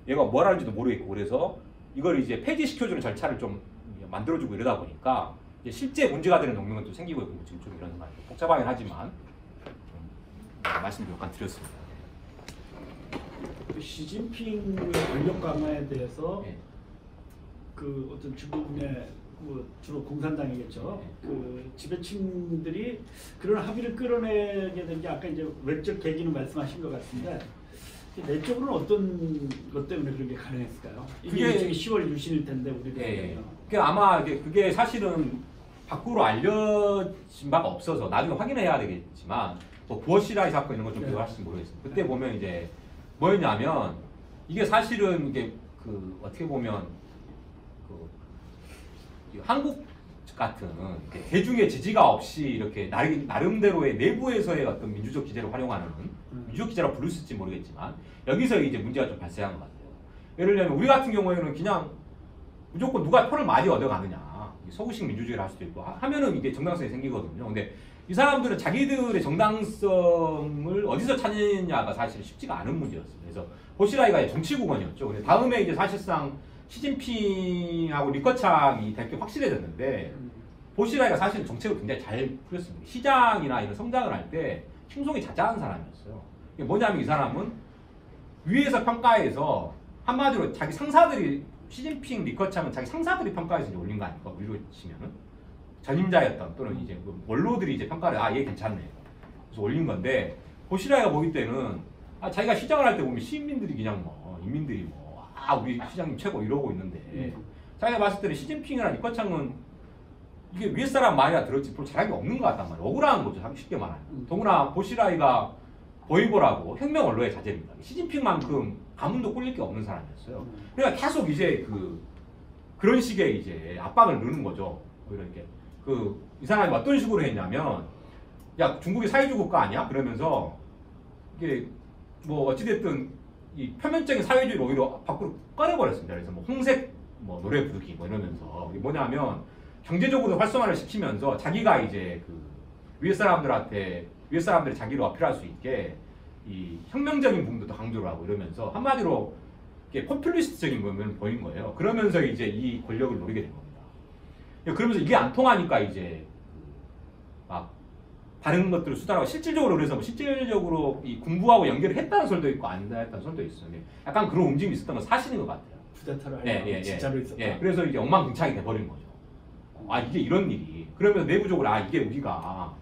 얘가 뭘 하는지도 모르겠고, 그래서 이걸 이제 폐지시켜주는 절차를 좀 만들어주고 이러다 보니까 이제 실제 문제가 되는 농민들도 생기고 있고, 지금 좀 이런 말 복잡하긴 하지만 말씀 잠깐 드렸습니다. 시진핑의 권력 강화에 대해서 네. 그 어떤 중국 내 뭐 주로 공산당이겠죠. 그 지배층들이 그런 합의를 끌어내게 된 게 아까 이제 외적 계기는 말씀하신 것 같은데 내적으로는 어떤 것 때문에 그런 게 가능했을까요? 이게 일종의 10월 유신일 텐데 우리가 그게 아마 그게 사실은 밖으로 알려진 바가 없어서 나중에 확인해야 되겠지만 뭐 부어시라이 사건 이런 거 좀 기억하실지 모르겠습니다. 그때 보면 이제 뭐였냐면 이게 사실은 이게 그 어떻게 보면 그 한국 같은 대중의 지지가 없이 이렇게 나름대로의 내부에서의 어떤 민주적 기제를 활용하는 민주적 기제라고 부를 수 있을지 모르겠지만 여기서 이제 문제가 좀 발생한 것 같아요. 예를 들면 우리 같은 경우에는 그냥 무조건 누가 표를 많이 얻어가느냐 서구식 민주주의를 할 수도 있고 하면은 이게 정당성이 생기거든요. 근데 이 사람들은 자기들의 정당성을 어디서 찾느냐가 사실 쉽지가 않은 문제였어요. 그래서 보시라이가 정치국원이었죠. 근데 다음에 이제 사실상 시진핑하고 리커창이 될 게 확실해졌는데 보시라이가 사실 정책을 굉장히 잘 풀었습니다. 시장이나 이런 성장을 할 때輕鬆이 자자한 사람이었어요. 이게 뭐냐면 이 사람은 위에서 평가해서 한마디로 자기 상사들이 시진핑, 리커창은 자기 상사들이 평가해서 이제 올린 거 아닙니까? 우리로 치면은 전임자였던 또는 이제 원로들이 이제 평가를 얘 괜찮네. 그래서 올린 건데 보시라이가 보기 때는 자기가 시장을 할 때 보면 시민들이 그냥 뭐 인민들이 뭐 우리 시장님 최고 이러고 있는데 자기가 봤을 때는 시진핑이나 리커창은 이게 위에 사람 말이나 들었지 별로 잘한 게 없는 것 같단 말이에요. 억울한 거죠. 쉽게 말하면. 더구나 보시라이가 보이보라고 혁명 언론의 자제입니다. 시진핑만큼 가문도 꿀릴 게 없는 사람이었어요. 그러니까 계속 이제 그런 식의 이제 압박을 넣는 거죠. 이렇게 이 사람이 어떤 식으로 했냐면 야 중국이 사회주의 국가 아니야? 그러면서 이게 뭐 어찌됐든 이 표면적인 사회주의를 오히려 밖으로 꺼내버렸습니다. 그래서 뭐 홍색 뭐 노래 부르기 뭐 이러면서 이게 뭐냐면 경제적으로 활성화를 시키면서 자기가 이제 위에 사람들이 자기를 어필할 수 있게 이 혁명적인 부분도 더 강조를 하고 이러면서 한마디로 이게 포퓰리스트적인 부분을 보인 거예요. 그러면서 이제 이 권력을 노리게 된 겁니다. 그러면서 이게 안 통하니까 이제 막 다른 것들을 수단하고 실질적으로 그래서 뭐 실질적으로 이 군부하고 연결을 했다는 설도 있고 안 했다는 설도 있어요. 약간 그런 움직임이 있었던 건 사실인 것 같아요. 쿠데타를 하려고 진짜로 있었다. 그래서 이제 엉망진창이 돼버린 거죠. 이게 이런 일이. 그러면 내부적으로 이게 우리가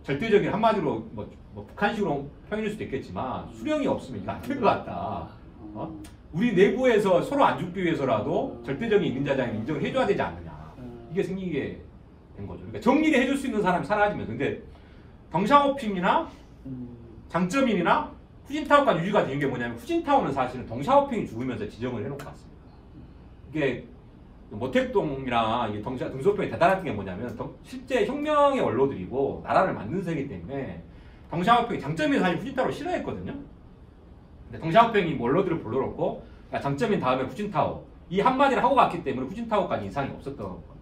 절대적인 한마디로 뭐 북한식으로 표현일 수도 있겠지만 수령이 없으면 이거 안 될 것 같다. 우리 내부에서 서로 안 죽기 위해서라도 절대적인 인민자장을 인정을 해줘야 되지 않느냐. 이게 생기게 된 거죠. 그러니까 정리를 해줄 수 있는 사람이 사라지면 근데 덩샤오핑이나 장쩌민이나 후진타오까지 유지가 된 게 뭐냐면 후진타오는 사실은 덩샤오핑이 죽으면서 지정을 해놓고 갔습니다. 이게 모택동이나 덩샤오핑이 대단한 게 뭐냐면 실제 혁명의 원로들이고 나라를 만든 세기 때문에 덩샤오핑이 장쩌민이 사실 후진타오를 싫어했거든요. 근데 덩샤오핑이 원로들을 불러놓고 장쩌민 다음에 후진타오 이 한마디를 하고 갔기 때문에 후진타오까지 이상이 없었던 겁니다.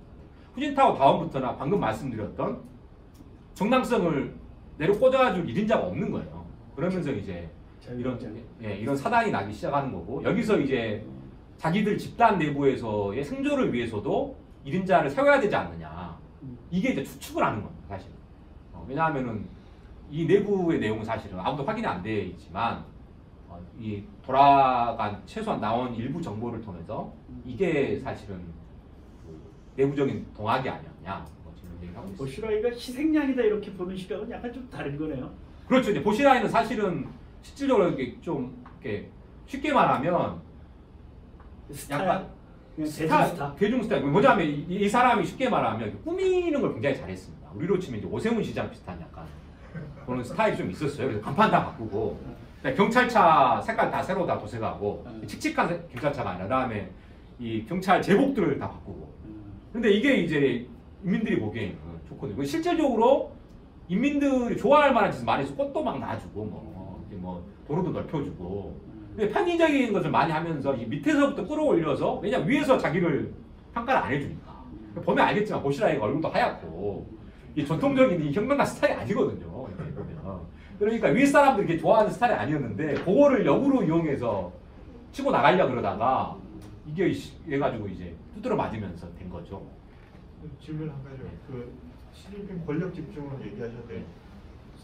후진타오 다음부터나 방금 말씀드렸던 정당성을 내려 꽂아줄 1인자가 없는 거예요. 그러면서 이제 이런 사단이 나기 시작하는 거고 여기서 이제 자기들 집단 내부에서의 생존을 위해서도 1인자를 세워야 되지 않느냐 이게 이제 추측을 하는 겁니다. 사실 왜냐하면은 이 내부의 내용은 사실은 아무도 확인이 안 돼 있지만 이 돌아간 최소한 나온 일부 정보를 통해서 이게 사실은 내부적인 동학이 아니었냐 지금 얘기를 하고 있습니다. 보시라이가 희생양이다 이렇게 보는 시각은 약간 좀 다른 거네요. 그렇죠. 이제 보시라이는 사실은 실질적으로 이렇게 좀 이렇게 쉽게 말하면 약간 대중 스타. 뭐냐면 이 사람이 쉽게 말하면 꾸미는 걸 굉장히 잘했습니다. 우리로 치면 이제 오세훈 시장 비슷한 약간 그런 스타일이 좀 있었어요. 그래서 간판 다 바꾸고 경찰차 색깔 다 새로 다 도색하고 칙칙한 경찰차가 아니라 그다음에 이 경찰 제복들을 다 바꾸고. 근데 이게 이제 인민들이 보기에는 좋거든요. 실질적으로 인민들이 좋아할 만한 짓을 많이 해서 꽃도 막 놔주고 뭐 도로도 넓혀주고. 근데 편의적인 것을 많이 하면서 이 밑에서부터 끌어올려서 왜냐면 위에서 자기를 평가를 안 해주니까. 보면 알겠지만 보시라이가 얼굴도 하얗고 이 전통적인 이 혁명가 스타일이 아니거든요. 이렇게 보면. 그러니까 위 사람들이 이렇게 좋아하는 스타일이 아니었는데 그거를 역으로 이용해서 치고 나가려고 그러다가 이게 해가지고 이제 두드러 맞으면서 된 거죠. 질문 한 가지요. 시진핑 권력 집중을 얘기하셨는데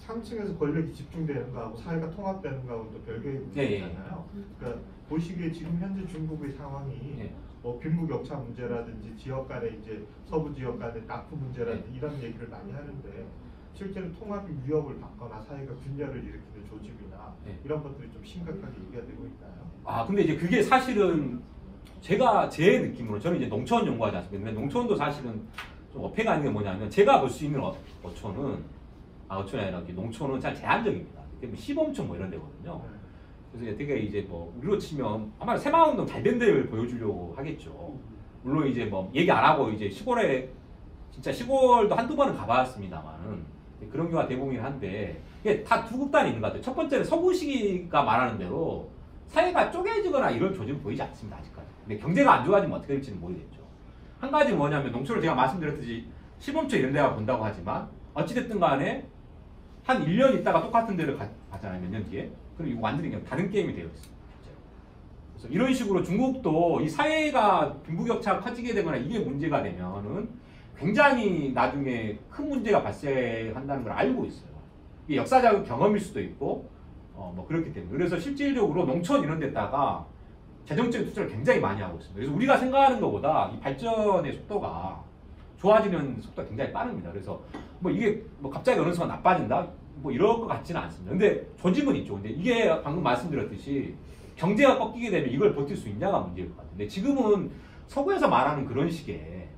상층에서 권력이 집중되는 거하고 사회가 통합되는 거하고는 또 별개의 문제잖아요. 그러니까 보시기에 지금 현재 중국의 상황이 뭐 빈부격차 문제라든지 지역 간의 이제 서부 지역 간의 납품 문제라든지 이런 얘기를 많이 하는데 실제로 통합이 위협을 받거나 사회가 균열을 일으키는 조짐이나 이런 것들이 좀 심각하게 얘기가 되고 있나요? 근데 이제 그게 사실은 제 느낌으로 저는 이제 농촌 연구하지 않습니까? 근데 농촌도 사실은 좀 어폐가 아닌 게 뭐냐면 제가 볼 수 있는 어촌이 아니라 농촌은 잘 제한적입니다. 뭐 시범촌 뭐 이런 데거든요. 그래서 되게 이제 뭐 우리로 치면 아마 새마을운동 잘 된 데를 보여주려고 하겠죠. 물론 이제 뭐 얘기 안 하고 이제 진짜 시골도 한두 번은 가봤습니다만은 그런 경우가 대부분이긴 한데 이게 다 두 극단이 있는 것 같아요. 첫 번째는 서구시기가 말하는 대로 사회가 쪼개지거나 이런 조짐은 보이지 않습니다. 아직까지. 근데 경제가 안 좋아지면 어떻게 될지는 모르겠죠. 한 가지 뭐냐면 농촌을 제가 말씀드렸듯이 시범촌 이런 데가 본다고 하지만 어찌됐든 간에 한 1년 있다가 똑같은 데를 가잖아요. 몇 년 뒤에. 그럼 이거 완전히 그냥 다른 게임이 되어 있습니다. 그래서 이런 식으로 중국도 이 사회가 빈부격차가 커지게 되거나 이게 문제가 되면은 굉장히 나중에 큰 문제가 발생한다는 걸 알고 있어요. 이게 역사적 경험일 수도 있고 뭐 그렇기 때문에. 그래서 실질적으로 농촌 이런 데다가 재정적인 투자를 굉장히 많이 하고 있습니다. 그래서 우리가 생각하는 것보다 이 발전의 속도가 좋아지는 속도가 굉장히 빠릅니다. 그래서 뭐 이게 뭐 갑자기 어느 순간 나빠진다? 뭐 이럴 것 같지는 않습니다. 근데 조짐은 있죠. 근데 이게 방금 말씀드렸듯이 경제가 꺾이게 되면 이걸 버틸 수 있냐가 문제일 것 같아요. 근데 지금은 서구에서 말하는 그런 식의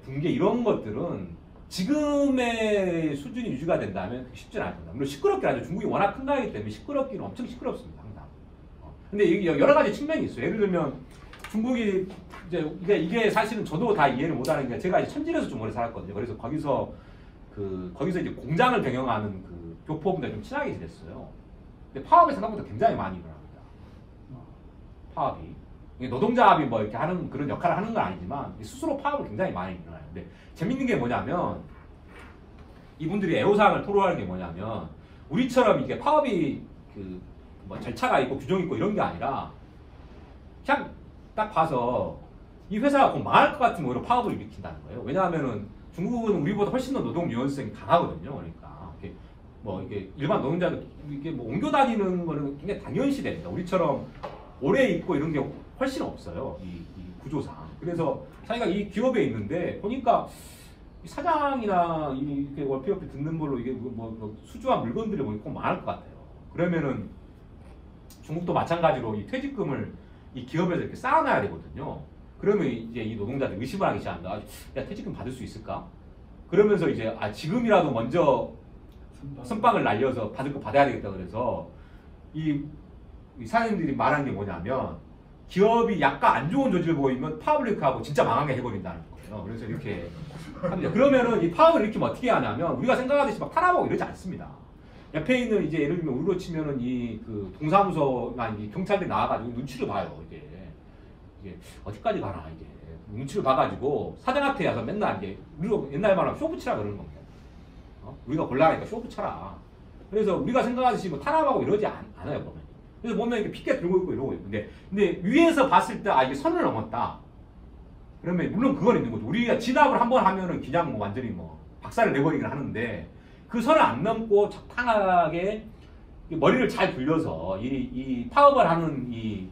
붕괴 이런 것들은 지금의 수준이 유지가 된다면 쉽지는 않을 겁니다. 물론 시끄럽긴 하죠. 중국이 워낙 큰 나라이기 때문에 시끄럽기는 엄청 시끄럽습니다. 항상. 근데 이게 여러 가지 측면이 있어요. 예를 들면 중국이 이게 사실은 저도 다 이해를 못하는 게 제가 이제 천진에서 좀 오래 살았거든요. 그래서 거기서 이제 공장을 경영하는 그 교포분들 좀 친하게 지냈어요. 근데 파업이 생각보다 굉장히 많이 일어납니다. 파업이. 노동자합이 뭐 이렇게 하는 그런 역할을 하는 건 아니지만 스스로 파업을 굉장히 많이 일어나요. 근데 재밌는 게 뭐냐면 이분들이 애호사항을 토로하는 게 뭐냐면 우리처럼 이게 파업이 뭐 절차가 있고 규정이 있고 이런 게 아니라 그냥 딱 봐서 이 회사가 곧 망할 것 같은 오히려 파업을 일으킨다는 거예요. 왜냐하면은 중국은 우리보다 훨씬 더 노동 유연성이 강하거든요. 그러니까 이게 일반 노동자들 이게 뭐 옮겨 다니는 거는 굉장히 당연시 됩니다. 우리처럼 오래 있고 이런 게 훨씬 없어요. 이 구조상. 그래서 자기가 이 기업에 있는데 보니까 사장이나 이렇게 월표 옆에 듣는 걸로 이게 뭐 수주한 물건들이 뭐 꼭 많을 것 같아요. 그러면은 중국도 마찬가지로 이 퇴직금을 이 기업에서 이렇게 쌓아놔야 되거든요. 그러면 이제 이 노동자들이 의심을 하기 시작한다. 야, 퇴직금 받을 수 있을까? 그러면서 이제 지금이라도 먼저 선빵을 날려서 받을 거 받아야 되겠다. 그래서 이 사장님들이 말하는 게 뭐냐면 기업이 약간 안 좋은 조직을 보이면 파업을 이렇게 하고 진짜 망하게 해버린다는 거예요. 그래서 이렇게 합니다. 그러면은 이 파업을 일으키면 어떻게 하냐면 우리가 생각하듯이 막 탄압하고 이러지 않습니다. 옆에 있는 이제 예를 들면 우리로 치면은 그 동사무소나 이 경찰들이 나와가지고 눈치를 봐요. 이게 어디까지 가나 이게 눈치를 봐가지고 사장한테 가서 맨날 이제 우리가 옛날 말하면 쇼부치라 그러는 겁니다. 우리가 곤란하니까 쇼부쳐라. 그래서 우리가 생각하듯이 뭐 탄압하고 이러지 않아요 보면. 그래서 보면 이렇게 피켓 들고 있고 이러고 있는데 근데 위에서 봤을 때 이게 선을 넘었다. 그러면 물론 그건 있는 거죠. 우리가 진압을 한번 하면은 그냥 뭐 완전히 뭐 박살을 내버리긴 하는데 그 선을 안 넘고 적당하게 머리를 잘 굴려서 이 파업을 하는 이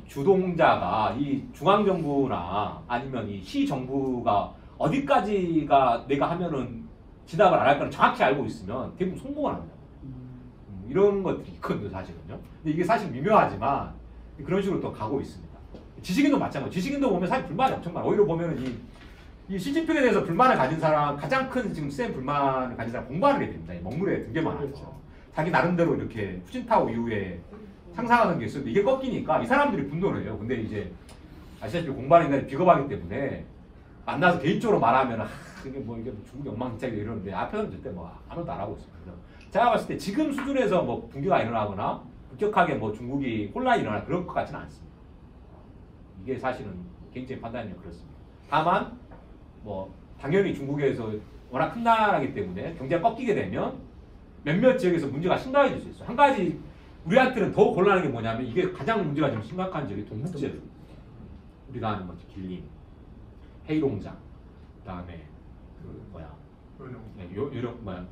주동자가 이 중앙정부나 아니면 이 시정부가 어디까지가 내가 하면은 진압을 안 할 거는 정확히 알고 있으면 대부분 성공을 합니다. 이런 것들이 있거든요, 사실은요. 근데 이게 사실 미묘하지만 그런 식으로 또 가고 있습니다. 지식인도 마찬가지. 지식인도 보면 사실 불만이 엄청 많아요. 오히려 보면은 이 시진핑에 대해서 불만을 가진 사람, 가장 큰 지금 센 불만을 가진 사람 공부하는 게 됩니다. 먹물에 되게 많아요. 자기 나름대로 이렇게 후진타오 이후에 상상하는 게 있었는데 이게 꺾이니까 이 사람들이 분노를 해요. 근데 이제 아시다시피 공부하는 인간이 비겁하기 때문에 만나서 개인적으로 말하면 이게 뭐 중국이 엉망진창이다 이러는데 앞에서는 절대 뭐 아무것도 안 하고 있습니다. 제가 봤을 때 지금 수준에서 뭐 붕괴가 일어나거나 급격하게 뭐 중국이 혼란이 일어나 그럴 것 같지는 않습니다. 이게 사실은 개인적인 판단이면 그렇습니다. 다만 뭐 당연히 중국에서 워낙 큰 나라이기 때문에 경제가 꺾이게 되면 몇몇 지역에서 문제가 심각해질 수 있어요. 한 가지 우리한테는 더 곤란한 게 뭐냐면 이게 가장 문제가 좀 심각한 지역이 동북지역. 우리가 아는 뭐 길림, 헤이롱장, 그다음에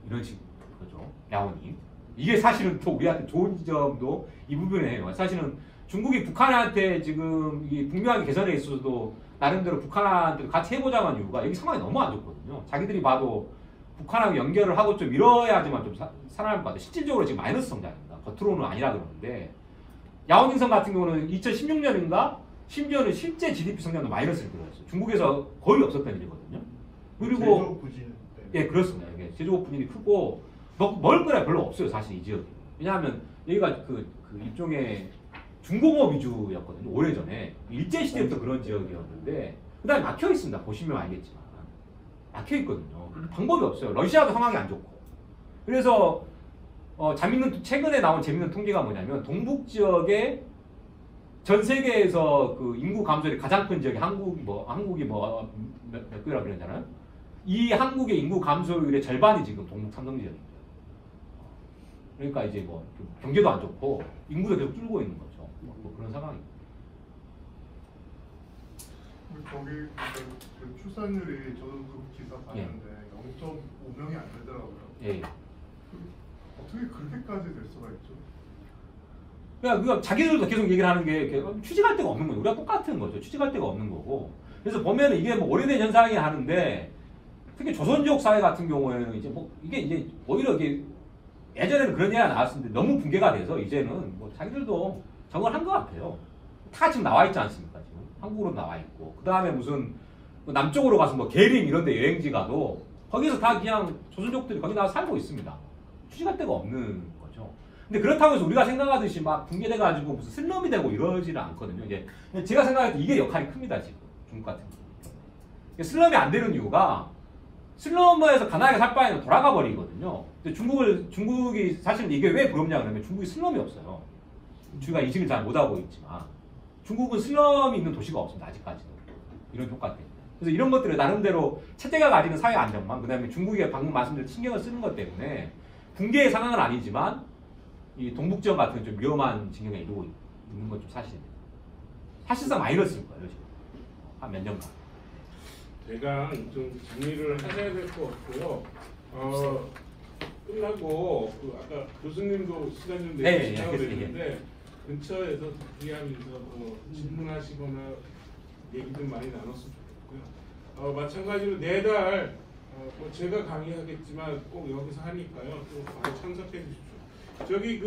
이런 식 거죠. 야오닝. 이게 사실은 또 우리한테 좋은 지점도 이 부분에 해요. 사실은 중국이 북한한테 지금 이 북미관계 개선에 있어서도 나름대로 북한한테 같이 해보자고 한 이유가 여기 상황이 너무 안 좋거든요. 자기들이 봐도 북한하고 연결을 하고 좀 이뤄야지만 좀 살아날 것 같아요. 실질적으로 지금 마이너스 성장입니다. 겉으로는 아니라 그러는데 야오밍성 같은 경우는 2016년인가 심지어는 실제 GDP 성장도 마이너스를 그렸어요. 중국에서 거의 없었던 일이거든요. 그리고 제조업 부진 때문에. 예 그렇습니다. 이게 제조업 부진이 크고 먹을 거라 별로 없어요. 사실 이 지역이. 왜냐하면 여기가 그 일종의 중공업 위주였거든요. 오래전에 일제시대부터 그런 지역이었는데 그 다음에 막혀 있습니다. 보시면 알겠지만 막혀 있거든요. 방법이 없어요. 러시아도 상황이 안 좋고. 그래서 최근에 나온 재밌는 통계가 뭐냐면 동북 지역에 전 세계에서 그 인구 감소율이 가장 큰 지역이 한국이 몇 개라 그랬잖아요. 이 한국의 인구 감소율의 절반이 지금 동북 삼성 지역입니다. 그러니까 이제 뭐 경제도 안 좋고 인구도 계속 줄고 있는 거죠. 뭐 그런 상황입니다. 거기 그 출산율이 저도 그 기사 봤는데 0.5명이 안 되더라고요. 예. 어떻게 그렇게까지 될 수가 있죠? 그러니까 자기들도 계속 얘기를 하는 게 취직할 데가 없는 거예요. 우리가 똑같은 거죠. 취직할 데가 없는 거고. 그래서 보면은 이게 뭐 오래된 현상이 하는데 특히 조선족 사회 같은 경우에는 이제 뭐 이게 이제 오히려 이게 예전에는 그런 얘기가 나왔었는데 너무 붕괴가 돼서 이제는 뭐 자기들도 적응을 한 것 같아요. 다 지금 나와 있지 않습니까? 지금 한국으로 나와 있고 그 다음에 무슨 뭐 남쪽으로 가서 뭐 계림 이런데 여행지 가도 거기서 다 그냥 조선족들이 거기 나와 살고 있습니다. 취직할 데가 없는 거죠. 근데 그렇다고 해서 우리가 생각하듯이 막 붕괴돼가지고 무슨 슬럼이 되고 이러지는 않거든요. 이제 제가 생각할 때 이게 역할이 큽니다. 지금 중국 같은 경우. 슬럼이 안 되는 이유가 슬럼에서 가난하게 살 바에는 돌아가 버리거든요. 근데 중국이 사실 이게 왜 부럽냐 그러면 중국이 슬럼이 없어요. 주가 인식을 잘 못하고 있지만 중국은 슬럼이 있는 도시가 없습니다. 아직까지는. 이런 효과 때문에. 그래서 이런 것들을 나름대로 채택가 가지는 사회 안정망, 그 다음에 중국이 방금 말씀드린 신경을 쓰는 것 때문에 붕괴의 상황은 아니지만 이 동북지역 같은 좀 위험한 진경에 이루고 있는 건 좀 사실입니다. 사실상 마이너스일 거예요. 지금. 한 몇 년간. 대강 좀 정리를 하셔야 될 것 같고요. 끝나고 그 아까 교수님도 시간 좀 내주시라고 그랬는데 근처에서 대기하면서 질문하시거나 얘기 좀 많이 나눴으면 좋겠고요. 마찬가지로 내달 뭐 제가 강의하겠지만 꼭 여기서 하니까요. 또 많이 참석해 주십시오. 저기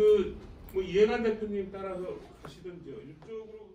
뭐 이해관 대표님 따라서 가시던지요. 이쪽으로.